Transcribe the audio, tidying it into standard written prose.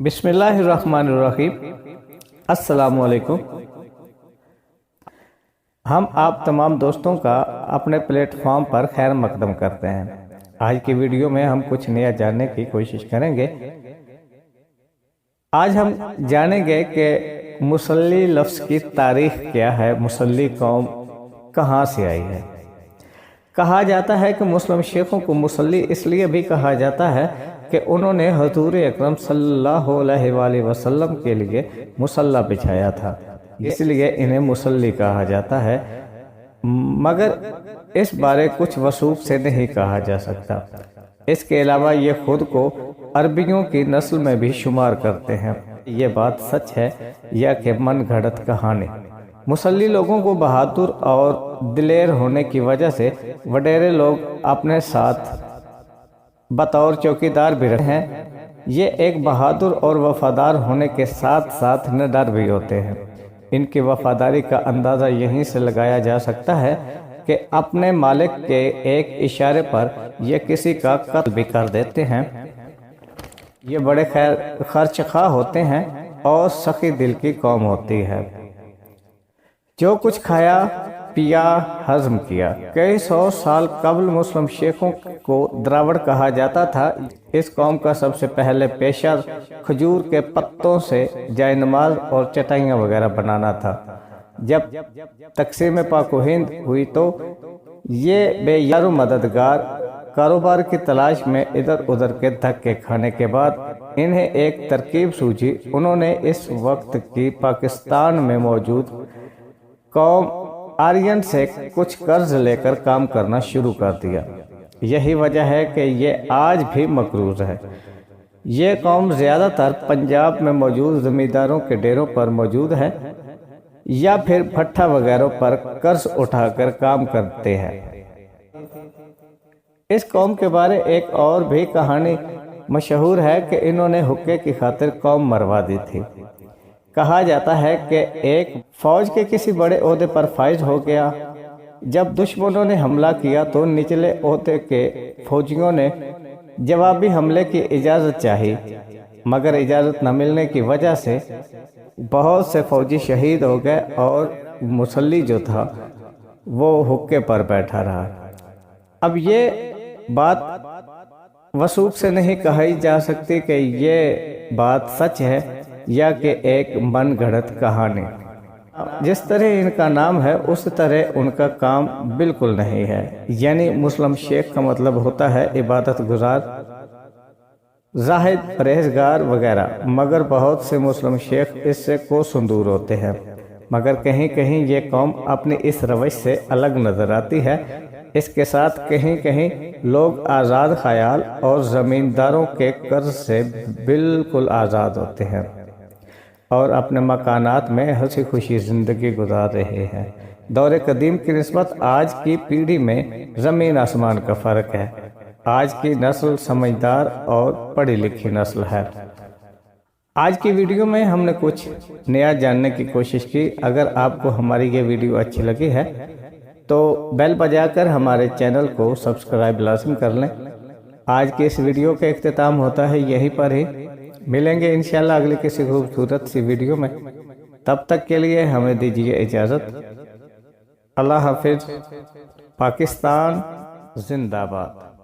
بسم اللہ الرحمن الرحیم۔ السلام علیکم۔ ہم آپ تمام دوستوں کا اپنے پلیٹ فارم پر خیر مقدم کرتے ہیں۔ آج کی ویڈیو میں ہم کچھ نیا جاننے کی کوشش کریں گے۔ آج ہم جانیں گے کہ مصلی لفظ کی تاریخ کیا ہے، مصلی قوم کہاں سے آئی ہے۔ کہا جاتا ہے کہ مسلم شیخوں کو مصلی اس لیے بھی کہا جاتا ہے کہ انہوں نے حضور اکرم صلی اللہ علیہ وآلہ وسلم کے لیے مصلی بچھایا تھا، اس لیے انہیں مصلی کہا جاتا ہے، مگر اس بارے کچھ وثوق سے نہیں کہا جا سکتا۔ اس کے علاوہ یہ خود کو عربیوں کی نسل میں بھی شمار کرتے ہیں۔ یہ بات سچ ہے یا کہ من گھڑت کہانی؟ مصلی لوگوں کو بہادر اور دلیر ہونے کی وجہ سے وڈیرے لوگ اپنے ساتھ بطور چوکیدار بھی رکھتے ہیں۔ یہ ایک بہادر اور وفادار ہونے کے ساتھ ساتھ نڈر بھی ہوتے ہیں۔ ان کی وفاداری کا اندازہ یہیں سے لگایا جا سکتا ہے کہ اپنے مالک کے ایک اشارے پر یہ کسی کا قتل بھی کر دیتے ہیں۔ یہ بڑے خرچ خواہ ہوتے ہیں اور سخی دل کی قوم ہوتی ہے۔ جو کچھ کھایا پیا ہضم کیا۔ کئی سو سال قبل مسلم شیخوں کو دراوڑ کہا جاتا تھا۔ اس قوم کا سب سے پہلے پیشہ کھجور کے پتوں سے جائے نماز اور چٹائیاں وغیرہ بنانا تھا۔ جب تقسیم پاک و ہند ہوئی تو یہ بے یار و مددگار کاروبار کی تلاش میں ادھر ادھر کے دھکے کھانے کے بعد انہیں ایک ترکیب سوجھی۔ انہوں نے اس وقت کی پاکستان میں موجود قوم آرین سے کچھ قرض لے کر کام کرنا شروع کر دیا۔ یہی وجہ ہے کہ یہ آج بھی مقروض ہے۔ یہ قوم زیادہ تر پنجاب میں موجود زمینداروں کے ڈیروں پر موجود ہے یا پھر بھٹا وغیرہ پر قرض اٹھا کر کام کرتے ہیں۔ اس قوم کے بارے ایک اور بھی کہانی مشہور ہے کہ انہوں نے حقے کی خاطر قوم مروا دی تھی۔ کہا جاتا ہے کہ ایک فوج کے کسی بڑے عہدے پر فائز ہو گیا۔ جب دشمنوں نے حملہ کیا تو نچلے عہدے کے فوجیوں نے جوابی حملے کی اجازت چاہی، مگر اجازت نہ ملنے کی وجہ سے بہت سے فوجی شہید ہو گئے اور مصلی جو تھا وہ حقے پر بیٹھا رہا۔ اب یہ بات وثوق سے نہیں کہی جا سکتی کہ یہ بات سچ ہے یا کہ ایک من گھڑت کہانی۔ جس طرح ان کا نام ہے اس طرح ان کا کام بالکل نہیں ہے۔ یعنی مسلم شیخ کا مطلب ہوتا ہے عبادت گزار، زاہد، پرہیزگار وغیرہ، مگر بہت سے مسلم شیخ اس سے کوسوں دور ہوتے ہیں۔ مگر کہیں کہیں یہ قوم اپنی اس روش سے الگ نظر آتی ہے۔ اس کے ساتھ کہیں کہیں لوگ آزاد خیال اور زمینداروں کے قرض سے بالکل آزاد ہوتے ہیں اور اپنے مکانات میں ہنسی خوشی زندگی گزار رہے ہیں۔ دور قدیم کی نسبت آج کی پیڑھی میں زمین آسمان کا فرق ہے۔ آج کی نسل سمجھدار اور پڑھی لکھی نسل ہے۔ آج کی ویڈیو میں ہم نے کچھ نیا جاننے کی کوشش کی۔ اگر آپ کو ہماری یہ ویڈیو اچھی لگی ہے تو بیل بجا کر ہمارے چینل کو سبسکرائب لازم کر لیں۔ آج کی اس ویڈیو کا اختتام ہوتا ہے یہیں پر ہی۔ ملیں گے انشاءاللہ اگلی کسی خوبصورت سی ویڈیو میں۔ تب تک کے لیے ہمیں دیجیے اجازت۔ اللہ حافظ۔ پاکستان زندہ باد۔